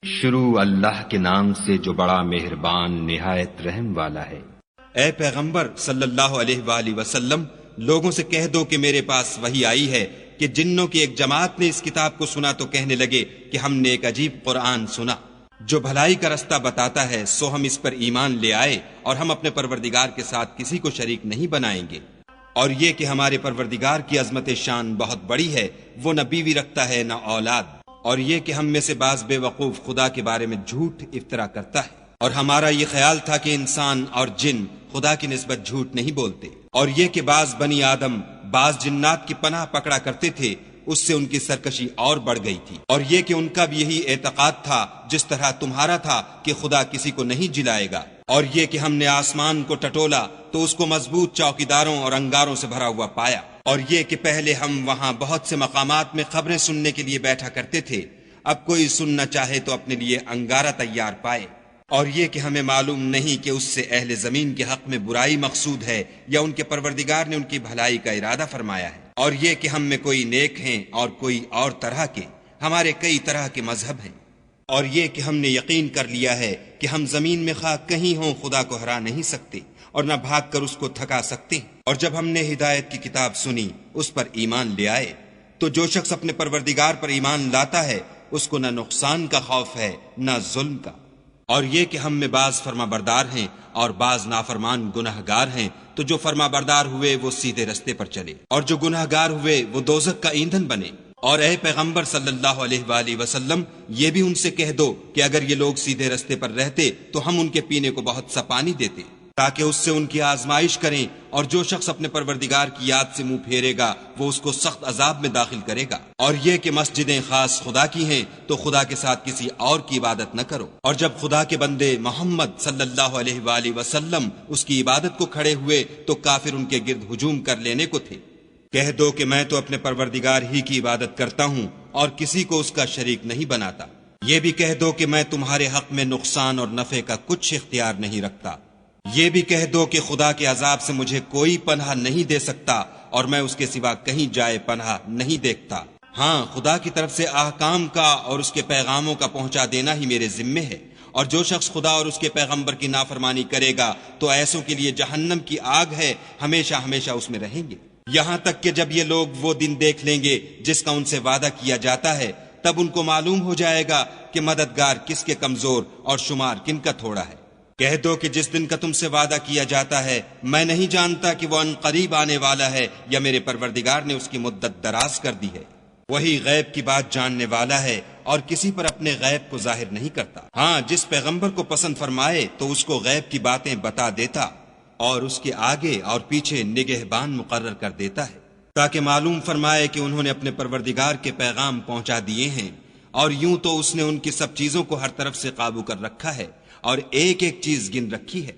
شروع اللہ کے نام سے جو بڑا مہربان نہایت رحم والا ہے۔ اے پیغمبر صلی اللہ علیہ وآلہ وسلم، لوگوں سے کہہ دو کہ میرے پاس وحی آئی ہے کہ جنوں کی ایک جماعت نے اس کتاب کو سنا تو کہنے لگے کہ ہم نے ایک عجیب قرآن سنا جو بھلائی کا رستہ بتاتا ہے، سو ہم اس پر ایمان لے آئے اور ہم اپنے پروردگار کے ساتھ کسی کو شریک نہیں بنائیں گے۔ اور یہ کہ ہمارے پروردگار کی عظمت شان بہت بڑی ہے، وہ نہ بیوی رکھتا ہے نہ اولاد، اور یہ کہ ہم میں سے بعض بے وقوف خدا کے بارے میں جھوٹ افطرا کرتا ہے، اور ہمارا یہ خیال تھا کہ انسان اور جن خدا کی نسبت جھوٹ نہیں بولتے، اور یہ کہ بعض بنی آدم بعض جنات کی پناہ پکڑا کرتے تھے، اس سے ان کی سرکشی اور بڑھ گئی تھی، اور یہ کہ ان کا بھی یہی اعتقاد تھا جس طرح تمہارا تھا کہ خدا کسی کو نہیں جلائے گا، اور یہ کہ ہم نے آسمان کو ٹٹولا تو اس کو مضبوط چوکیداروں اور انگاروں سے بھرا ہوا پایا، اور یہ کہ پہلے ہم وہاں بہت سے مقامات میں خبریں سننے کے لیے بیٹھا کرتے تھے، اب کوئی سننا چاہے تو اپنے لیے انگارہ تیار پائے، اور یہ کہ ہمیں معلوم نہیں کہ اس سے اہل زمین کے حق میں برائی مقصود ہے یا ان کے پروردگار نے ان کی بھلائی کا ارادہ فرمایا ہے، اور یہ کہ ہم میں کوئی نیک ہیں اور کوئی اور طرح کے، ہمارے کئی طرح کے مذہب ہیں، اور یہ کہ ہم نے یقین کر لیا ہے کہ ہم زمین میں خواہ کہیں ہوں خدا کو ہرا نہیں سکتے اور نہ بھاگ کر اس کو تھکا سکتے، اور جب ہم نے ہدایت کی کتاب سنی اس پر ایمان لے آئے، تو جو شخص اپنے پروردگار پر ایمان لاتا ہے اس کو نہ نقصان کا خوف ہے نہ ظلم کا، اور یہ کہ ہم میں بعض فرما بردار ہیں اور بعض نافرمان گناہگار ہیں، تو جو فرما بردار ہوئے وہ سیدھے رستے پر چلے اور جو گناہگار ہوئے وہ دوزخ کا ایندھن بنے۔ اور اے پیغمبر صلی اللہ علیہ وآلہ وسلم، یہ بھی ان سے کہہ دو کہ اگر یہ لوگ سیدھے رستے پر رہتے تو ہم ان کے پینے کو بہت سا پانی دیتے تاکہ اس سے ان کی آزمائش کریں، اور جو شخص اپنے پروردگار کی یاد سے منہ پھیرے گا وہ اس کو سخت عذاب میں داخل کرے گا، اور یہ کہ مسجدیں خاص خدا کی ہیں تو خدا کے ساتھ کسی اور کی عبادت نہ کرو۔ اور جب خدا کے بندے محمد صلی اللہ علیہ وآلہ وسلم اس کی عبادت کو کھڑے ہوئے تو کافر ان کے گرد ہجوم کر لینے کو تھے، کہہ دو کہ میں تو اپنے پروردگار ہی کی عبادت کرتا ہوں اور کسی کو اس کا شریک نہیں بناتا، یہ بھی کہہ دو کہ میں تمہارے حق میں نقصان اور نفع کا کچھ اختیار نہیں رکھتا، یہ بھی کہہ دو کہ خدا کے عذاب سے مجھے کوئی پناہ نہیں دے سکتا اور میں اس کے سوا کہیں جائے پناہ نہیں دیکھتا، ہاں خدا کی طرف سے احکام کا اور اس کے پیغاموں کا پہنچا دینا ہی میرے ذمے ہے، اور جو شخص خدا اور اس کے پیغمبر کی نافرمانی کرے گا تو ایسوں کے لیے جہنم کی آگ ہے، ہمیشہ ہمیشہ اس میں رہیں گے، یہاں تک کہ جب یہ لوگ وہ دن دیکھ لیں گے جس کا ان سے وعدہ کیا جاتا ہے، تب ان کو معلوم ہو جائے گا کہ مددگار کس کے کمزور اور شمار کن کا تھوڑا ہے۔ کہہ دو کہ جس دن کا تم سے وعدہ کیا جاتا ہے میں نہیں جانتا کہ وہ ان قریب آنے والا ہے یا میرے پروردگار نے اس کی مدت دراز کر دی ہے، وہی غیب کی بات جاننے والا ہے اور کسی پر اپنے غیب کو ظاہر نہیں کرتا، ہاں جس پیغمبر کو پسند فرمائے تو اس کو غیب کی باتیں بتا دیتا اور اس کے آگے اور پیچھے نگہبان مقرر کر دیتا ہے تاکہ معلوم فرمائے کہ انہوں نے اپنے پروردگار کے پیغام پہنچا دیے ہیں، اور یوں تو اس نے ان کی سب چیزوں کو ہر طرف سے قابو کر رکھا ہے اور ایک ایک چیز گن رکھی ہے۔